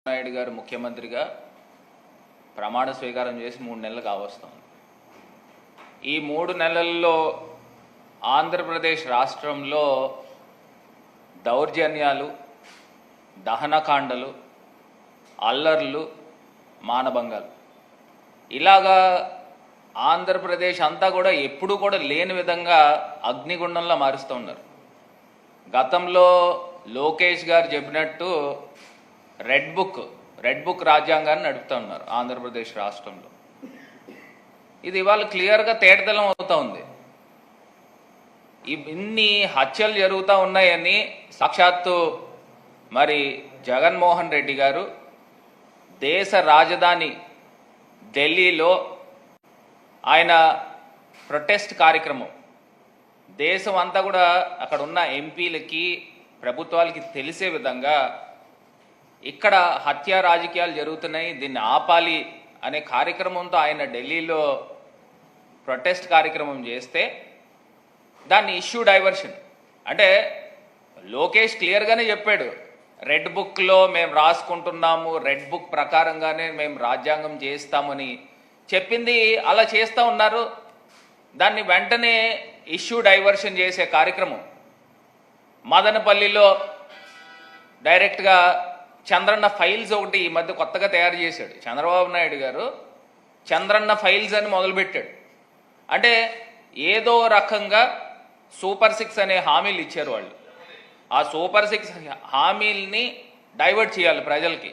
నాయుడు గారు ముఖ్యమంత్రిగా ప్రమాణ స్వీకారం చేసి 3 నెలలు కావస్తుంది. ఈ 3 నెలల్లో ఆంధ్రప్రదేశ్ రాష్ట్రంలో దౌర్జన్యాలు, దహనకాండలు, అల్లర్లు, మానభంగాలు ఇలాగా ఆంధ్రప్రదేశ్ అంతా కూడా ఎప్పుడూ కూడా లేని విధంగా అగ్నిగుండంలా మారుస్తూ ఉన్నారు. గతంలో లోకేష్ గారు చెప్పినట్టు రెడ్ బుక్ రాజ్యాంగాన్ని నడుపుతూ ఉన్నారు ఆంధ్రప్రదేశ్ రాష్ట్రంలో. ఇది ఇవాళ క్లియర్గా తేటతెల్లం అవుతూ ఉంది. ఇన్ని హత్యలు జరుగుతూ ఉన్నాయని సాక్షాత్తు మరి జగన్మోహన్ రెడ్డి గారు దేశ రాజధాని ఢిల్లీలో ఆయన ప్రొటెస్ట్ కార్యక్రమం దేశం అంతా కూడా అక్కడ ఉన్న ఎంపీలకి ప్రభుత్వాలకి తెలిసే విధంగా ఇక్కడ హత్యా రాజకీయాలు జరుగుతున్నాయి, దీన్ని ఆపాలి అనే కార్యక్రమంతో ఆయన ఢిల్లీలో ప్రొటెస్ట్ కార్యక్రమం చేస్తే దాన్ని ఇష్యూ డైవర్షన్ అంటే లోకేష్ క్లియర్గానే చెప్పాడు, రెడ్ బుక్లో మేము రాసుకుంటున్నాము, రెడ్ బుక్ ప్రకారంగానే మేము రాజ్యాంగం చేస్తామని చెప్పింది అలా చేస్తూ ఉన్నారు. దాన్ని వెంటనే ఇష్యూ డైవర్షన్ చేసే కార్యక్రమం మదనపల్లిలో డైరెక్ట్గా చంద్రన్న ఫైల్స్ ఒకటి ఈ మధ్య కొత్తగా తయారు చేశాడు చంద్రబాబు నాయుడు గారు. చంద్రన్న ఫైల్స్ అని మొదలుపెట్టాడు. అంటే ఏదో రకంగా సూపర్ 6 అనే హామీలు ఇచ్చారు వాళ్ళు. ఆ సూపర్ 6 హామీల్ని డైవర్ట్ చేయాలి ప్రజలకి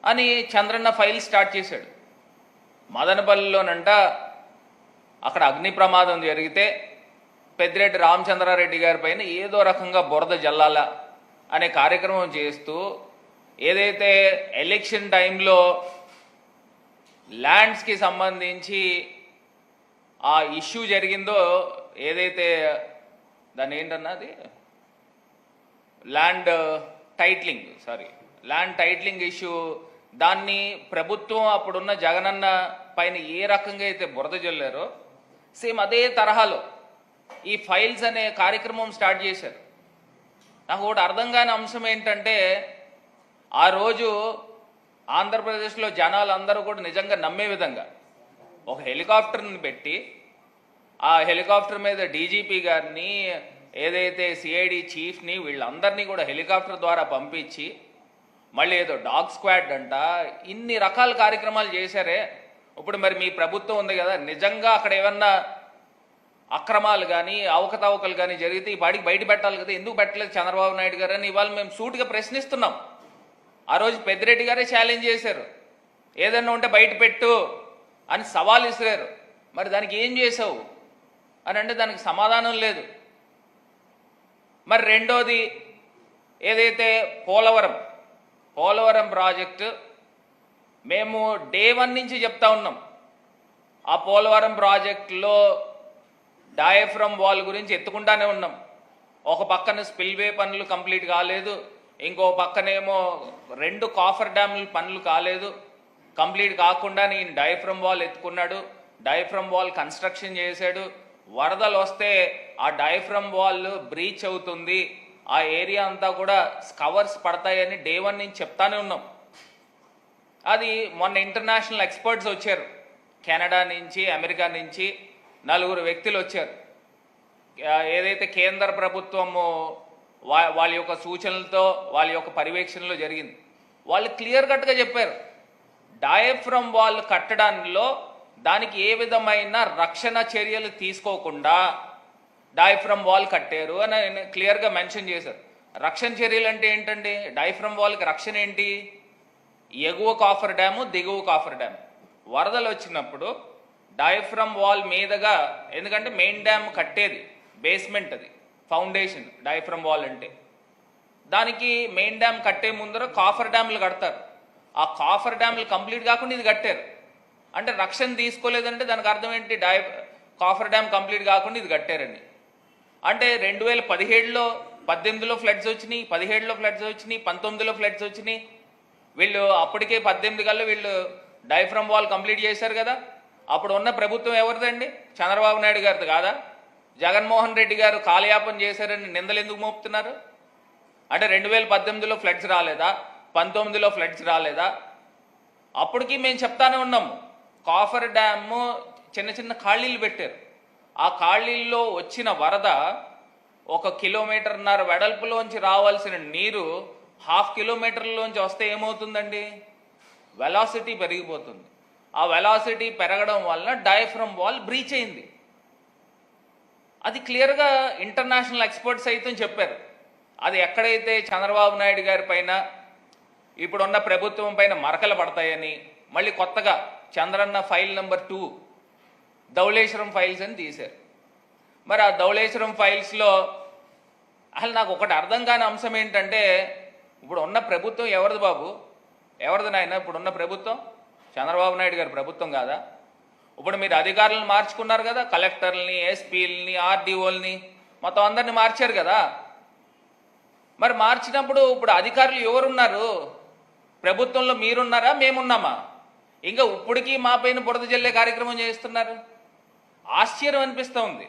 అని చంద్రన్న ఫైల్ స్టార్ట్ చేశాడు. మదనపల్లిలోనంట అక్కడ అగ్ని ప్రమాదం జరిగితే పెద్దిరెడ్డి రామచంద్రారెడ్డి గారి పైన ఏదో రకంగా బురద జల్లాల అనే కార్యక్రమం చేస్తూ ఏదైతే ఎలక్షన్ టైంలో ల్యాండ్స్కి సంబంధించి ఆ ఇష్యూ జరిగిందో, ఏదైతే దాన్ని ఏంటన్నది ల్యాండ్ టైటిలింగ్ ఇష్యూ, దాన్ని ప్రభుత్వం అప్పుడున్న జగనన్న పైన ఏ రకంగా అయితే బురద జల్లారో సేమ్ అదే తరహాలో ఈ ఫైల్స్ అనే కార్యక్రమం స్టార్ట్ చేశారు. నాకు ఒకటి అర్థం కాని అంశం ఏంటంటే, ఆ రోజు ఆంధ్రప్రదేశ్లో జనాలు అందరూ కూడా నిజంగా నమ్మే విధంగా ఒక హెలికాప్టర్ని పెట్టి ఆ హెలికాప్టర్ మీద డీజీపీ గారిని, ఏదైతే సిఐడి చీఫ్ని, వీళ్ళందరినీ కూడా హెలికాప్టర్ ద్వారా పంపించి మళ్ళీ ఏదో డాగ్ స్క్వాడ్ అంట, ఇన్ని రకాల కార్యక్రమాలు చేశారే. ఇప్పుడు మరి మీ ప్రభుత్వం ఉంది కదా, నిజంగా అక్కడ ఏమన్నా అక్రమాలు కానీ అవకతవకలు కానీ జరిగితే ఈ పాటికి బయట పెట్టాలి కదా, ఎందుకు పెట్టలేదు చంద్రబాబు నాయుడు గారు అని ఇవాళ మేము సూటిగా ప్రశ్నిస్తున్నాం. ఆ రోజు పెద్దిరెడ్డి గారే ఛాలెంజ్ చేశారు, ఏదన్నా ఉంటే బయట పెట్టు అని సవాల్ ఇస్తారు. మరి దానికి ఏం చేసావు అని అంటే దానికి సమాధానం లేదు. మరి రెండోది ఏదైతే పోలవరం ప్రాజెక్టు, మేము డే 1 నుంచి చెప్తా ఉన్నాం, ఆ పోలవరం ప్రాజెక్టులో డయాఫ్రమ్ వాల్ గురించి ఎత్తుకుంటానే ఉన్నాం. ఒక పక్కన స్పిల్వే పనులు కంప్లీట్ కాలేదు, ఇంకో పక్కనేమో 2 కాఫర్ డ్యాముల పనులు కాలేదు. కంప్లీట్ కాకుండా ఈయన డయాఫ్రమ్ వాల్ ఎత్తుకున్నాడు, డయాఫ్రమ్ వాల్ కన్స్ట్రక్షన్ చేశాడు. వరదలు వస్తే ఆ డయాఫ్రమ్ వాల్ బ్రీచ్ అవుతుంది, ఆ ఏరియా అంతా కూడా కవర్స్ పడతాయని డే 1 నుంచి చెప్తానే ఉన్నాం. అది మొన్న ఇంటర్నేషనల్ ఎక్స్పర్ట్స్ వచ్చారు, కెనడా నుంచి, అమెరికా నుంచి 4 వ్యక్తులు వచ్చారు. ఏదైతే కేంద్ర ప్రభుత్వము వాళ్ళ యొక్క సూచనలతో, వాళ్ళ యొక్క పర్యవేక్షణలో జరిగింది. వాళ్ళు క్లియర్ కట్గా చెప్పారు, డయాఫ్రమ్ వాల్ కట్టడంలో దానికి ఏ విధమైన రక్షణ చర్యలు తీసుకోకుండా డయాఫ్రమ్ వాల్ కట్టారు అని క్లియర్గా మెన్షన్ చేశారు. రక్షణ చర్యలు అంటే ఏంటండి? డయాఫ్రమ్ వాల్కి రక్షణ ఏంటి? ఎగువ కాఫర్ డ్యాము, దిగువ కాఫర్ డ్యామ్. వరదలు వచ్చినప్పుడు డయాఫ్రమ్ వాల్ మీదుగా, ఎందుకంటే మెయిన్ డ్యామ్ కట్టేది బేస్మెంట్, అది ఫౌండేషన్ డయాఫ్రమ్ వాల్ అంటే. దానికి మెయిన్ డ్యామ్ కట్టే ముందర కాఫర్ డ్యాములు కడతారు. ఆ కాఫర్ డ్యాములు కంప్లీట్ కాకుండా ఇది కట్టారు. అంటే రక్షణ తీసుకోలేదంటే దానికి అర్థం ఏంటి? కాఫర్ డ్యామ్ కంప్లీట్ కాకుండా ఇది కట్టారండి. అంటే 2017లో 18లో ఫ్లడ్స్ వచ్చినాయి, 17లో ఫ్లడ్స్ వచ్చినాయి, 19లో ఫ్లడ్స్ వచ్చినాయి. వీళ్ళు అప్పటికే 18 కల్లా వీళ్ళు డయాఫ్రమ్ వాల్ కంప్లీట్ చేశారు కదా. అప్పుడు ఉన్న ప్రభుత్వం ఎవరిదండి? చంద్రబాబు నాయుడు గారిది కాదా? జగన్మోహన్ రెడ్డి గారు కాలయాపన చేశారని నిందలు ఎందుకు మోపుతున్నారు? అంటే 2018లో ఫ్లడ్స్ రాలేదా? 19లో ఫ్లడ్స్ రాలేదా? అప్పటికి మేము చెప్తానే ఉన్నాము. కాఫర్ డ్యాము చిన్న చిన్న ఖాళీలు పెట్టారు. ఆ ఖాళీల్లో వచ్చిన వరద 1 కిలోమీటర్న్నర వెడల్పులోంచి రావాల్సిన నీరు 1/2 కిలోమీటర్లోంచి వస్తే ఏమవుతుందండి? వెలాసిటీ పెరిగిపోతుంది. ఆ వెలాసిటీ పెరగడం వలన డయాఫ్రమ్ వాల్ బ్రీచ్ అయింది. అది క్లియర్గా ఇంటర్నేషనల్ ఎక్స్పర్ట్స్ అయితే చెప్పారు. అది ఎక్కడైతే చంద్రబాబు నాయుడు గారి పైన ఇప్పుడున్న ప్రభుత్వం పైన మరకలు పడతాయని మళ్ళీ కొత్తగా Chandranna file number 2 Dhavaleswaram files అని తీశారు. మరి ఆ ధవళేశ్వరం ఫైల్స్లో అసలు నాకు ఒకటి అర్థం కాని అంశం ఏంటంటే, ఇప్పుడు ఉన్న ప్రభుత్వం ఎవరిది బాబు? ఎవరిది నాయన? ఇప్పుడున్న ప్రభుత్వం చంద్రబాబు నాయుడు గారి ప్రభుత్వం కాదా? ఇప్పుడు మీరు అధికారులను మార్చుకున్నారు కదా, కలెక్టర్లని, ఎస్పీలని, ఆర్డీఓల్ని, మొత్తం అందరినీ మార్చారు కదా. మరి మార్చినప్పుడు ఇప్పుడు అధికారులు ఎవరున్నారు? ప్రభుత్వంలో మీరున్నారా, మేమున్నామా? ఇంకా ఇప్పటికీ మా పైన బురద జల్లే కార్యక్రమం చేస్తున్నారు. ఆశ్చర్యం అనిపిస్తూ ఉంది.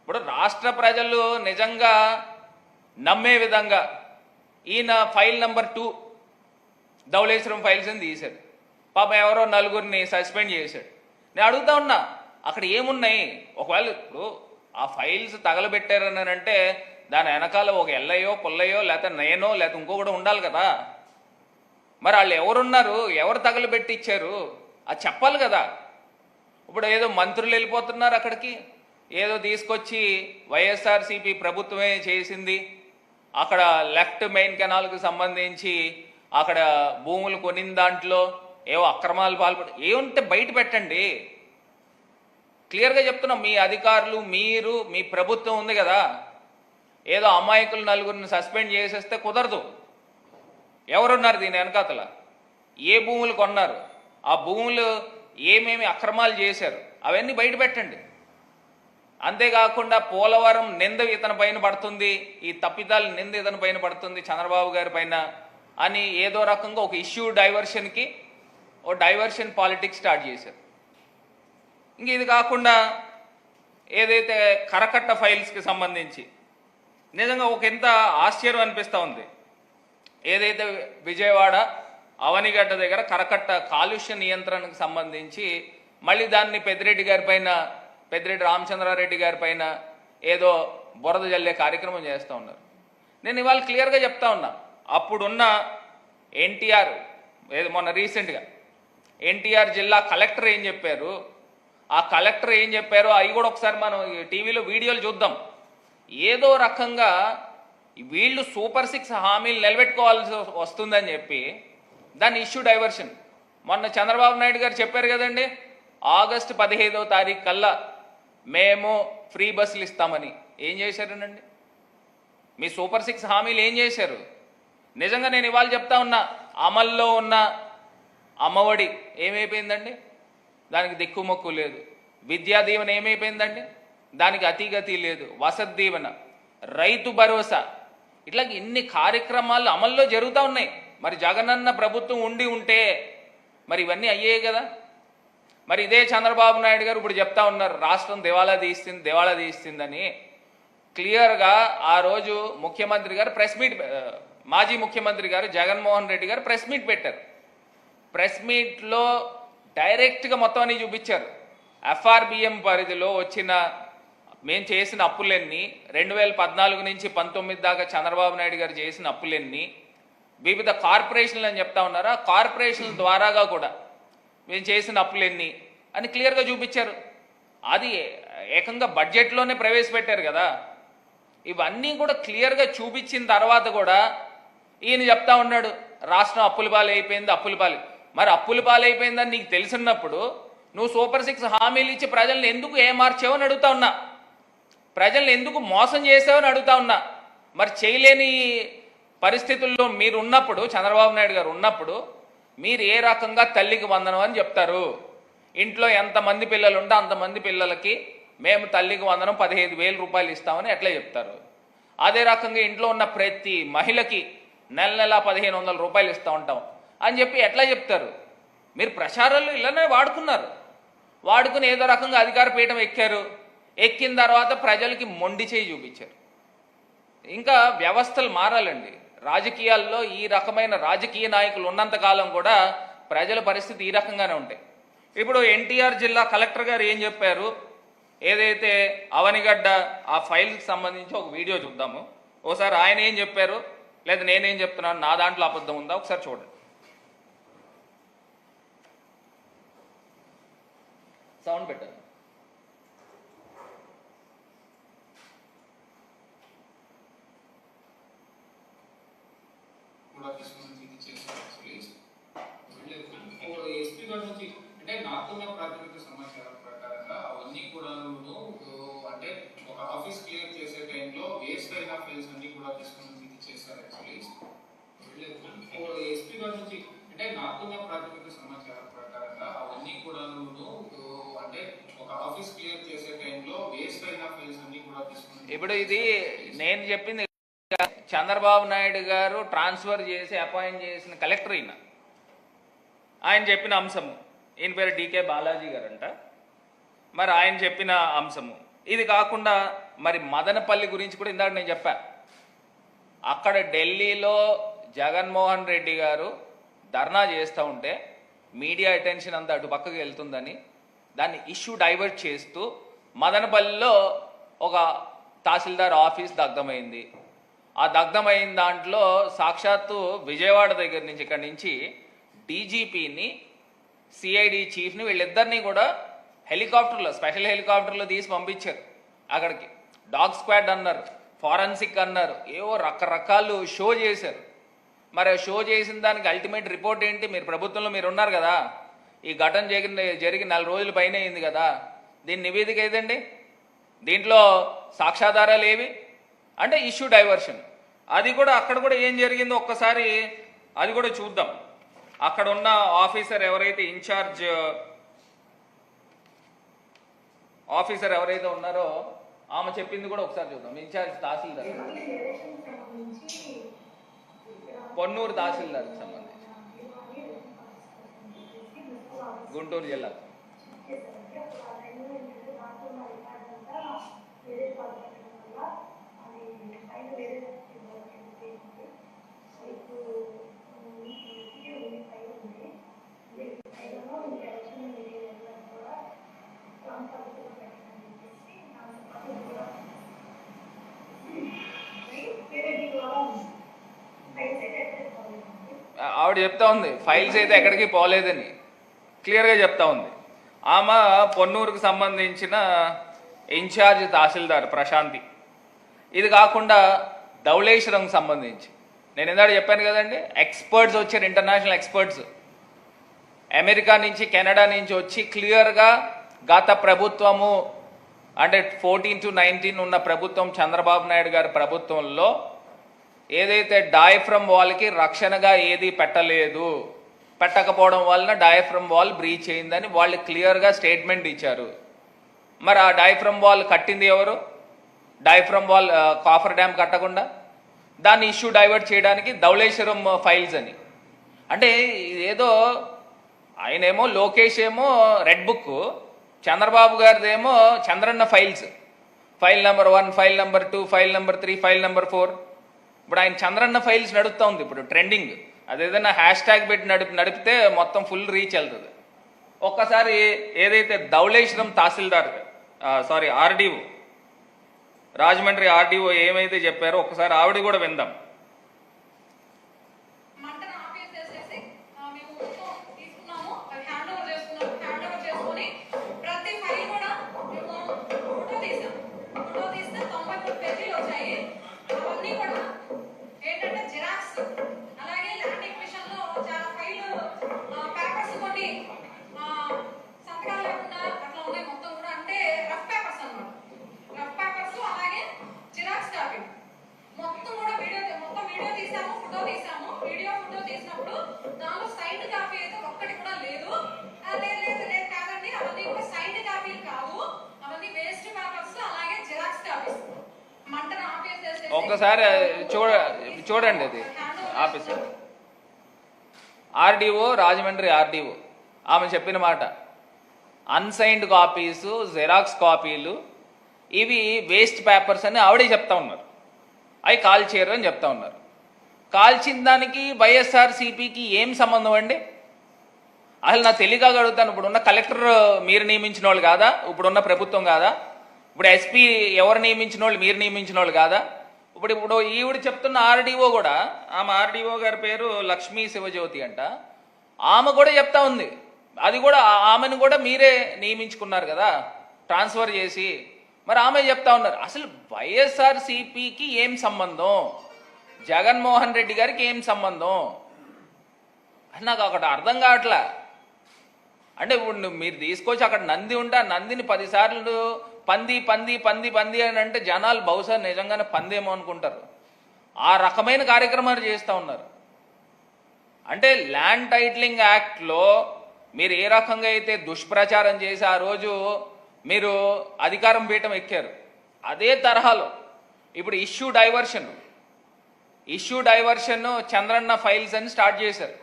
ఇప్పుడు రాష్ట్ర ప్రజలు నిజంగా నమ్మే విధంగా ఈయన ఫైల్ నెంబర్ 2 ధవళేశ్వరం ఫైల్స్ అని తీశాడు. పాపం ఎవరో 4గురిని సస్పెండ్ చేశాడు. నేను అడుగుతా ఉన్నా, అక్కడ ఏమున్నాయి? ఒకవేళ ఇప్పుడు ఆ ఫైల్స్ తగలబెట్టారని అంటే దాని వెనకాల ఒక ఎల్లయ్యో, పుల్లయ్యో, లేకపోతే నేనో, లేకపోతే ఇంకొకటి ఉండాలి కదా. మరి వాళ్ళు ఎవరున్నారు? ఎవరు తగలబెట్టి ఇచ్చారు? అది చెప్పాలి కదా. ఇప్పుడు ఏదో మంత్రులు వెళ్ళిపోతున్నారు అక్కడికి, ఏదో తీసుకొచ్చి వైఎస్ఆర్సీపీ ప్రభుత్వమే చేసింది, అక్కడ లెఫ్ట్ మెయిన్ కెనాల్కి సంబంధించి అక్కడ భూములు కొనిన దాంట్లో ఏవో అక్రమాలు పాల్పడి ఏముంటే బయట పెట్టండి. క్లియర్గా చెప్తున్నాం, మీ అధికారులు, మీరు, మీ ప్రభుత్వం ఉంది కదా. ఏదో అమాయకులు 4గురిని సస్పెండ్ చేసేస్తే కుదరదు. ఎవరున్నారు దీని వెనకాతల? ఏ భూములు కొన్నారు? ఆ భూములు ఏమేమి అక్రమాలు చేశారు అవన్నీ బయట పెట్టండి. అంతేకాకుండా పోలవరం నింద ఇతని పైన పడుతుంది, ఈ తప్పిదాలు నింద ఇతని పైన పడుతుంది చంద్రబాబు గారి పైన అని ఏదో రకంగా ఒక ఇష్యూ డైవర్షన్కి ఓ డైవర్షన్ పాలిటిక్స్ స్టార్ట్ చేశారు. ఇంక ఇది కాకుండా ఏదైతే కరకట్ట ఫైల్స్కి సంబంధించి నిజంగా ఒక ఎంత ఆశ్చర్యం అనిపిస్తూ ఉంది. ఏదైతే విజయవాడ అవనిగడ్డ దగ్గర కరకట్ట కాలుష్య నియంత్రణకు సంబంధించి మళ్ళీ దాన్ని పెద్దిరెడ్డి గారి పైన, పెద్దిరెడ్డి రామచంద్రారెడ్డి గారి పైన ఏదో బురద జల్లే కార్యక్రమం చేస్తూ ఉన్నారు. నేను ఇవాళ క్లియర్గా చెప్తా ఉన్నా, అప్పుడున్న ఎన్టీఆర్, ఏదో మొన్న రీసెంట్గా ఎన్టీఆర్ జిల్లా కలెక్టర్ ఏం చెప్పారు, ఆ కలెక్టర్ ఏం చెప్పారో అవి కూడా ఒకసారి మనం టీవీలో వీడియోలు చూద్దాం. ఏదో రకంగా వీళ్ళు సూపర్ 6 హామీలు నిలబెట్టుకోవాల్సి వస్తుందని చెప్పి దాని ఇష్యూ డైవర్షన్. మొన్న చంద్రబాబు నాయుడు గారు చెప్పారు కదండి, ఆగస్టు 15వ తారీఖు కల్లా మేము ఫ్రీ బస్సులు ఇస్తామని. ఏం చేశారనండి? మీ సూపర్ 6 హామీలు ఏం చేశారు? నిజంగా నేను ఇవాళ చెప్తా ఉన్నా, అమల్లో ఉన్న అమ్మఒడి ఏమైపోయిందండి? దానికి దిక్కుమొక్కు లేదు. విద్యా దీవెన ఏమైపోయిందండి? దానికి అతిగతి లేదు. వసతి దీవెన, రైతు భరోసా, ఇట్లా ఇన్ని కార్యక్రమాలు అమల్లో జరుగుతూ ఉన్నాయి. మరి జగనన్న ప్రభుత్వం ఉండి ఉంటే మరి ఇవన్నీ అయ్యాయి కదా. మరి ఇదే చంద్రబాబు నాయుడు గారు ఇప్పుడు చెప్తా ఉన్నారు రాష్ట్రం దివాళా తీస్తుందని. క్లియర్గా ఆ రోజు ముఖ్యమంత్రి గారు ప్రెస్ మీట్, మాజీ ముఖ్యమంత్రి గారు జగన్మోహన్ రెడ్డి గారు ప్రెస్ మీట్ పెట్టారు. ప్రెస్ మీట్లో డైరెక్ట్గా మొత్తం అన్ని చూపించారు. ఎఫ్ఆర్బిఎం పరిధిలో వచ్చిన మేము చేసిన అప్పులన్నీ 2014 నుంచి 19 దాకా చంద్రబాబు నాయుడు గారు చేసిన అప్పులన్నీ వివిధ కార్పొరేషన్లు అని చెప్తా ఉన్నారు. ఆ కార్పొరేషన్ల ద్వారాగా కూడా మేము చేసిన అప్పులన్నీ అని క్లియర్గా చూపించారు. అది ఏకంగా బడ్జెట్లోనే ప్రవేశపెట్టారు కదా. ఇవన్నీ కూడా క్లియర్గా చూపించిన తర్వాత కూడా ఈయన చెప్తా ఉన్నాడు రాష్ట్రం అప్పుల పాలు అయిపోయింది. మరి అప్పుల పాలు అయిపోయిందని నీకు తెలిసినప్పుడు నువ్వు సూపర్ 6 హామీలు ఇచ్చి ప్రజల్ని ఎందుకు ఏమార్చావని అడుగుతా ఉన్నా, ప్రజల్ని ఎందుకు మోసం చేసావని అడుగుతా ఉన్నా. మరి చేయలేని పరిస్థితుల్లో మీరు ఉన్నప్పుడు, చంద్రబాబు నాయుడు గారు ఉన్నప్పుడు మీరు ఏ రకంగా తల్లికి వందనం అని చెప్తారు? ఇంట్లో ఎంతమంది పిల్లలు ఉంటే అంతమంది పిల్లలకి మేము తల్లికి వందనం 15,000 రూపాయలు ఇస్తామని ఎట్లా చెప్తారు? అదే రకంగా ఇంట్లో ఉన్న ప్రతి మహిళకి నెల 1,500 రూపాయలు ఇస్తూ ఉంటాం అని చెప్పి ఎట్లా చెప్తారు? మీరు ప్రచారాలు ఇలానే వాడుకుని ఏదో రకంగా అధికార పీఠం ఎక్కిన తర్వాత ప్రజలకి మొండి చేయి చూపించారు. ఇంకా వ్యవస్థలు మారాలండి. రాజకీయాల్లో ఈ రకమైన రాజకీయ నాయకులు ఉన్నంత కాలం కూడా ప్రజల పరిస్థితి ఈ రకంగానే ఉంటాయి. ఇప్పుడు ఎన్టీఆర్ జిల్లా కలెక్టర్ గారు ఏం చెప్పారు, ఏదైతే అవనిగడ్డ ఆ ఫైల్కి సంబంధించి ఒక వీడియో చూద్దాము. ఒకసారి ఆయన ఏం చెప్పారు, లేదా నేనేం చెప్తున్నాను, నా దాంట్లో అబద్ధం ఉందా ఒకసారి చూడండి. సౌండ్ పెట్టారు. ఎస్పీ గారి నుంచి అంటే నాకున్న ప్రాథమిక సమాచారం ప్రకారంగా అవన్నీ కూడా అంటే ఒక ఆఫీస్ క్లియర్ చేసే టైంలో వేస్ట్ అయిన ఫైల్స్ అన్ని కూడా తీసుకుని ఇది చేశారు. యాక్చువల్లీ ఎస్పీ గారి నుంచి అంటే నాకున్న ప్రాథమిక సమాచారం ప్రకారంగా అవన్నీ కూడా అంటే ఒక ఆఫీస్ క్లియర్ చేసే టైంలో వేస్ట్ అయిన ఫైల్స్ అన్ని కూడా తీసుకుని. ఇప్పుడు ఇది నేను చెప్పింది చంద్రబాబు నాయుడు గారు ట్రాన్స్ఫర్ చేసి అపాయింట్ చేసిన కలెక్టర్ ఆయన చెప్పిన అంశము. ఈయన పేరు డికే బాలాజీ గారంట. మరి ఆయన చెప్పిన అంశము ఇది కాకుండా మరి మదనపల్లి గురించి కూడా ఇందాక నేను చెప్పా. అక్కడ ఢిల్లీలో జగన్మోహన్ రెడ్డి గారు ధర్నా చేస్తూ ఉంటే మీడియా అటెన్షన్ అంతా అటు పక్కకి వెళ్తుందని దాన్ని ఇష్యూ డైవర్ట్ చేస్తూ మదనపల్లిలో ఒక తహసీల్దార్ ఆఫీస్ దగ్ధమైంది. ఆ దగ్ధమైన దాంట్లో సాక్షాత్తు విజయవాడ దగ్గర నుంచి ఇక్కడి నుంచి డీజీపీని సిఐడి చీఫ్ని వీళ్ళిద్దరినీ కూడా హెలికాప్టర్లో స్పెషల్ హెలికాప్టర్లో తీసి పంపించారు అక్కడికి. డాగ్ స్క్వాడ్ అన్నారు, ఫారెన్సిక్ అన్నారు, ఏవో రకరకాలు షో చేశారు. మరి షో చేసిన దానికి అల్టిమేట్ రిపోర్ట్ ఏంటి? మీరు ప్రభుత్వంలో మీరు ఉన్నారు కదా, ఈ ఘటన జరిగి 4 రోజుల పైన అయింది కదా, దీని నివేదిక ఏదండి? దీంట్లో సాక్ష్యాధారాలు ఏవి? అంటే ఇష్యూ డైవర్షన్. అది కూడా అక్కడ కూడా ఏం జరిగిందో ఒక్కసారి అది కూడా చూద్దాం. అక్కడ ఉన్న ఆఫీసర్ ఎవరైతే ఇన్ఛార్జ్ ఆఫీసర్ ఎవరైతే ఉన్నారో ఆమె చెప్పింది కూడా ఒకసారి చూద్దాం. ఇన్ఛార్జ్ తహసీల్దార్, పొన్నూరు తహసీల్దార్కి సంబంధించి గుంటూరు జిల్లా. ఆవిడ చెప్తా ఉంది ఫైల్స్ అయితే ఎక్కడికి పోలేదని క్లియర్గా చెప్తా ఉంది. ఆమె పొన్నూరుకు సంబంధించిన ఇన్ఛార్జ్ తహసీల్దార్ ప్రశాంతి. ఇది కాకుండా ధవళేశ్వరంకి సంబంధించి నేను ఇందాక చెప్పాను కదండి, ఎక్స్పర్ట్స్ వచ్చారు, ఇంటర్నేషనల్ ఎక్స్పర్ట్స్ అమెరికా నుంచి కెనడా నుంచి వచ్చి క్లియర్గా గత ప్రభుత్వము అంటే 14 to 19 ఉన్న ప్రభుత్వం చంద్రబాబు నాయుడు గారి ప్రభుత్వంలో ఏదైతే డయాఫ్రమ్ వాల్కి రక్షణగా ఏది పెట్టకపోవడం వలన డయాఫ్రమ్ వాల్ బ్రీచ్ అయిందని వాళ్ళు క్లియర్గా స్టేట్మెంట్ ఇచ్చారు. మరి ఆ డయాఫ్రమ్ వాల్ కట్టింది ఎవరు? డయాఫ్రమ్ వాల్ కాఫర్ డ్యామ్ కట్టకుండా దాన్ని ఇష్యూ డైవర్ట్ చేయడానికి ధవళేశ్వరం ఫైల్స్ అని. అంటే ఇదేదో ఆయనేమో లోకేష్ ఏమో రెడ్ బుక్, చంద్రబాబు గారిదేమో Chandranna files, file number 1, file number 2, file number 3, file number 4. ఇప్పుడు ఆయన చంద్రన్న ఫైల్స్ నడుపుతూ ఉంది ఇప్పుడు ట్రెండింగ్. అదేదైనా హ్యాష్ ట్యాగ్ పెట్టి నడిపితే మొత్తం ఫుల్ రీచ్ వెళ్తుంది. ఒక్కసారి ఏదైతే ధవళేశ్వరం తహసీల్దార్ ఆర్డీఓ రాజమండ్రి ఆర్డీఓ ఏమైతే చెప్పారో ఒకసారి ఆవిడ కూడా విందాం. ఒక్కసారి చూడండి అది ఆఫీసర్ ఆర్డీఓ రాజమండ్రి ఆర్డీఓ ఆమె చెప్పిన మాట, అన్సైన్డ్ కాపీసు, జెరాక్స్ కాపీలు ఇవి వేస్ట్ పేపర్స్ అని ఆవిడే చెప్తా ఉన్నారు. అవి కాల్ చేయరు అని చెప్తా ఉన్నారు. కాల్చిన దానికి వైఎస్ఆర్సీపీకి ఏం సంబంధం అండి? అసలు నా తెలియక అడుగుతాను. ఇప్పుడున్న కలెక్టర్ మీరు నియమించిన వాళ్ళు కాదా? ఇప్పుడున్న ప్రభుత్వం కాదా? ఇప్పుడు ఎస్పీ ఎవరు నియమించిన వాళ్ళు? మీరు నియమించిన వాళ్ళు కాదా? ఇప్పుడు ఈవిడ చెప్తున్న ఆర్డీఓ కూడా, ఆమె ఆర్డీఓ గారి పేరు లక్ష్మీ శివజ్యోతి అంట, ఆమె కూడా చెప్తా ఉంది, అది కూడా ఆమెను కూడా మీరే నియమించుకున్నారు కదా ట్రాన్స్ఫర్ చేసి. మరి ఆమె చెప్తా ఉన్నారు. అసలు వైఎస్ఆర్సీపీకి ఏం సంబంధం, జగన్మోహన్ రెడ్డి గారికి ఏం సంబంధం అని నాకు అక్కడ అర్థం కావట్లా. అంటే ఇప్పుడు మీరు తీసుకొచ్చి అక్కడ నంది ఉంటే ఆ నందిని 10 సార్లు పంది పంది పంది పంది అని అంటే జనాలు బహుశా నిజంగానే పందేమో అనుకుంటారు. ఆ రకమైన కార్యక్రమాలు చేస్తూ ఉన్నారు. అంటే ల్యాండ్ టైటిలింగ్ యాక్ట్లో మీరు ఏ రకంగా అయితే దుష్ప్రచారం చేసి ఆ రోజు మీరు అధికారం పీఠం ఎక్కారు, అదే తరహాలో ఇప్పుడు ఇష్యూ డైవర్షన్ చంద్రన్న ఫైల్స్ అని స్టార్ట్ చేశారు.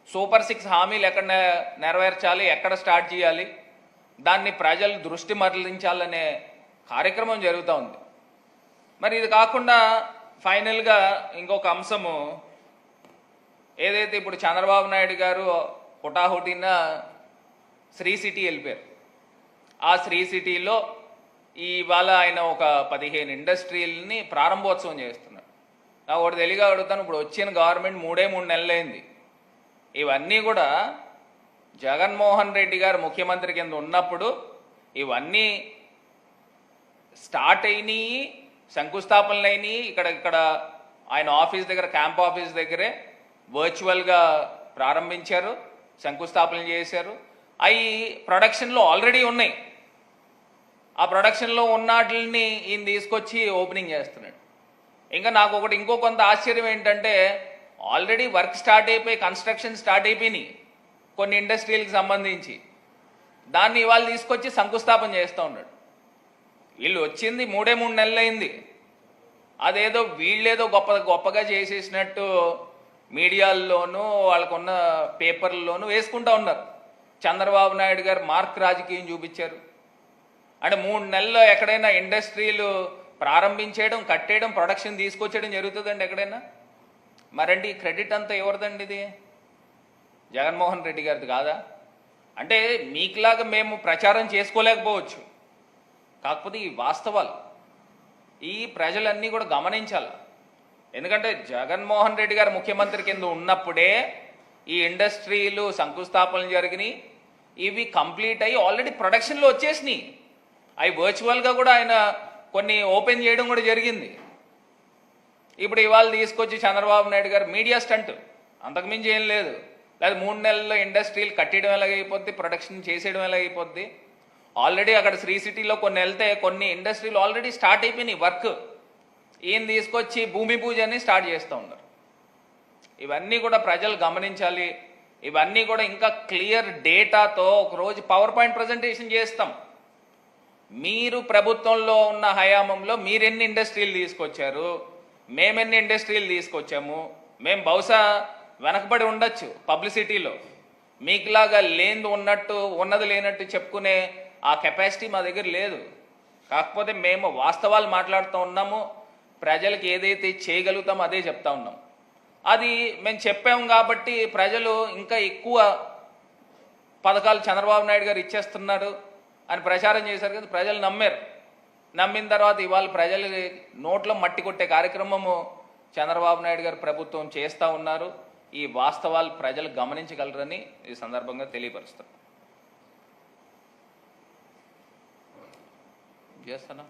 సూపర్ 6 హామీలు ఎక్కడ నెరవేర్చాలి, ఎక్కడ స్టార్ట్ చేయాలి, దాన్ని ప్రజలు దృష్టి మరలించాలనే కార్యక్రమం జరుగుతూ ఉంది. మరి ఇది కాకుండా ఫైనల్గా ఇంకొక అంశము ఏదైతే ఇప్పుడు చంద్రబాబు నాయుడు గారు హుటాహుటిన శ్రీ సిటీ వెళ్ళిపోయారు. ఆ శ్రీ సిటీలో ఇవాళ ఆయన ఒక 15 ఇండస్ట్రీలని ప్రారంభోత్సవం చేస్తున్నాడు. నాకు ఒకటి తెలియగా అడుగుతాను, ఇప్పుడు వచ్చిన గవర్నమెంట్ 3 నెలలైంది. ఇవన్నీ కూడా జగన్మోహన్ రెడ్డి గారు ముఖ్యమంత్రి కింద ఉన్నప్పుడు ఇవన్నీ స్టార్ట్ అయినాయి, శంకుస్థాపనలు అయినాయి. ఇక్కడ ఆయన ఆఫీస్ దగ్గర, క్యాంప్ ఆఫీస్ దగ్గరే వర్చువల్గా ప్రారంభించారు, శంకుస్థాపనలు చేశారు. అవి ప్రొడక్షన్లో ఆల్రెడీ ఉన్నాయి. ఆ ప్రొడక్షన్లో ఉన్న వాటిని ఈయన తీసుకొచ్చి ఓపెనింగ్ చేస్తున్నాడు. ఇంకా నాకు ఇంకో కొంత ఆశ్చర్యం ఏంటంటే, ఆల్రెడీ వర్క్ స్టార్ట్ అయిపోయి కన్స్ట్రక్షన్ స్టార్ట్ అయిపోయినాయి కొన్ని ఇండస్ట్రీలకు సంబంధించి, దాన్ని ఇవాళ తీసుకొచ్చి శంకుస్థాపన చేస్తూ ఉన్నాడు. వీళ్ళు వచ్చింది 3 నెలలైంది. అదేదో వీళ్ళేదో గొప్పగా చేసేసినట్టు మీడియాల్లోనూ వాళ్ళకున్న పేపర్లలోనూ వేసుకుంటూ ఉన్నారు. చంద్రబాబు నాయుడు గారు మార్క్ రాజకీయం చూపించారు. అంటే 3 నెలల్లో ఎక్కడైనా ఇండస్ట్రీలు ప్రారంభించేయడం, కట్టేయడం, ప్రొడక్షన్ తీసుకొచ్చేయడం జరుగుతుందండి ఎక్కడైనా? మరండి ఈ క్రెడిట్ అంతా ఎవరిదండి? ఇది జగన్మోహన్ రెడ్డి గారిది కాదా? అంటే మీకులాగా మేము ప్రచారం చేసుకోలేకపోవచ్చు, కాకపోతే ఈ వాస్తవాలు ఈ ప్రజలన్నీ కూడా గమనించాలి. ఎందుకంటే జగన్మోహన్ రెడ్డి గారు ముఖ్యమంత్రి కింద ఉన్నప్పుడే ఈ ఇండస్ట్రీలు శంకుస్థాపనలు జరిగినాయి. ఇవి కంప్లీట్ అయ్యి ఆల్రెడీ ప్రొడక్షన్లో వచ్చేసినాయి. అవి వర్చువల్గా కూడా ఆయన కొన్ని ఓపెన్ చేయడం కూడా జరిగింది. ఇప్పుడు ఇవాళ తీసుకొచ్చి చంద్రబాబు నాయుడు గారు మీడియా స్టంట్, అంతకుమించి ఏం లేదు. లేదా 3 నెలల్లో ఇండస్ట్రీలు కట్టేయడం ఎలాగైపోద్ది, ప్రొడక్షన్ చేసేయడం ఎలాగైపోద్ది? ఆల్రెడీ అక్కడ శ్రీ సిటీలో కొన్ని వెళ్తే కొన్ని ఇండస్ట్రీలు ఆల్రెడీ స్టార్ట్ అయిపోయినాయి వర్క్. ఈయన తీసుకొచ్చి భూమి పూజ అని స్టార్ట్ చేస్తూ ఉన్నారు. ఇవన్నీ కూడా ప్రజలు గమనించాలి. ఇవన్నీ కూడా ఇంకా క్లియర్ డేటాతో ఒకరోజు పవర్ పాయింట్ ప్రజెంటేషన్ చేస్తాం. మీరు ప్రభుత్వంలో ఉన్న హయాంలో మీరెన్ని ఇండస్ట్రీలు తీసుకొచ్చారు, మేమెన్ని ఇండస్ట్రీలు తీసుకొచ్చాము. మేము బహుశా వెనకబడి ఉండొచ్చు పబ్లిసిటీలో, మీకులాగా లేనిది ఉన్నట్టు, ఉన్నది లేనట్టు చెప్పుకునే ఆ కెపాసిటీ మా దగ్గర లేదు. కాకపోతే మేము వాస్తవాలు మాట్లాడుతూ ఉన్నాము, ప్రజలకు ఏదైతే చేయగలుగుతామో అదే చెప్తా ఉన్నాం. అది మేము చెప్పాము కాబట్టి ప్రజలు ఇంకా ఎక్కువ పథకాలు చంద్రబాబు నాయుడు గారు ఇచ్చేస్తున్నారు అని ప్రచారం చేశారు కదా, ప్రజలు నమ్మారు. నమ్మిన తర్వాత ఇవాళ ప్రజలు నోట్లో మట్టి కొట్టే కార్యక్రమము చంద్రబాబు నాయుడు గారు ప్రభుత్వం చేస్తూ ఉన్నారు. ఈ వాస్తవాలు ప్రజలు గమనించగలరని ఈ సందర్భంగా తెలియపరుస్తారు. చేస్తానా?